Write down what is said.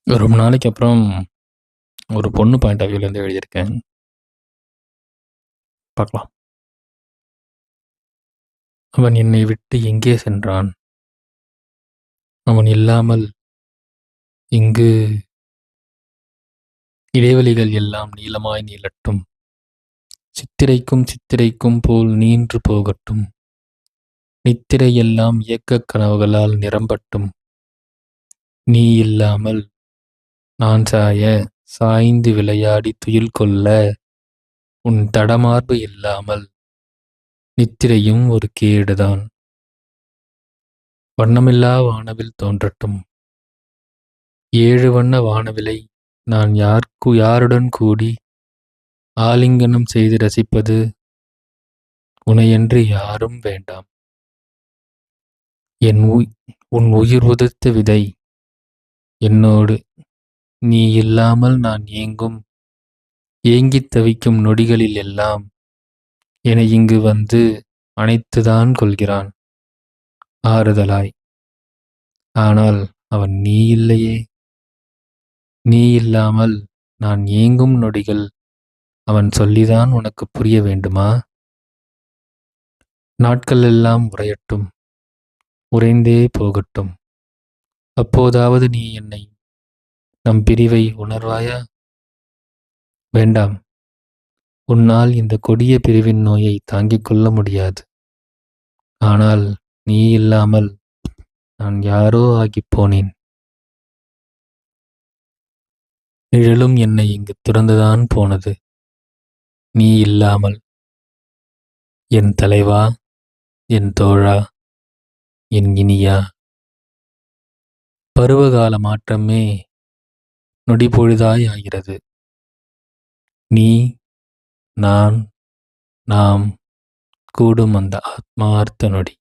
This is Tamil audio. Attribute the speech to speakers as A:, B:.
A: ரொம்ப நாளைக்கு அப்புறம் ஒரு பொண்ணு பாயிண்ட் ஆஃப் வியூலேருந்து எழுதியிருக்கேன். பார்க்கலாம். அவன் என்னை விட்டு எங்கே சென்றான்? அவன் இல்லாமல் இங்கு இடைவெளிகள் எல்லாம் நீளமாய் நீளட்டும். சித்திரைக்கும் சித்திரைக்கும் போல் நீன்று போகட்டும். நித்திரை எல்லாம் இயக்கக் கனவுகளால் நிரம்பட்டும். நீ இல்லாமல் நான் சாய்ந்து விளையாடி துயில் கொள்ள உன் தடமார்பு இல்லாமல் நித்திரையும் ஒரு கேடுதான். வண்ணமில்லா வானவில் தோன்றட்டும். 7 வண்ண வானவிலை நான் யாருடன் கூடி ஆலிங்கனம் செய்து ரசிப்பது? உனையன்றி யாரும் வேண்டாம். உன் உயிர் உதிர்த்த விதை என்னோடு. நீ இல்லாமல் நான் ஏங்கித் தவிக்கும் நொடிகளில் எல்லாம் என்னை இங்கு வந்து அணைத்துதான் கொள்கிறான் ஆறுதலாய். ஆனால் அவன் நீ இல்லையே. நீ இல்லாமல் நான் ஏங்கும் நொடிகள் அவன் சொல்லிதான் உனக்கு புரிய வேண்டுமா? நாட்கள் எல்லாம் உறையட்டும், உறைந்தே போகட்டும். அப்போதாவது நீ நம் பிரிவை உணர்வாயா? வேண்டாம். உன்னால் இந்த கொடிய பிரிவின் நோயை தாங்கிக் கொள்ள முடியாது. ஆனால் நீ இல்லாமல் நான் யாரோ ஆகிப் போனேன். நிழலும் என்னை இங்கு துறந்துதான் போனது. நீ இல்லாமல். என் தலைவா, என் தோழா, என் இனியா. பருவகால மாற்றமே நொடிபொழுதாய் ஆகிறது. நீ, நான், நாம் கூடும் அந்த ஆத்மார்த்த நொடி.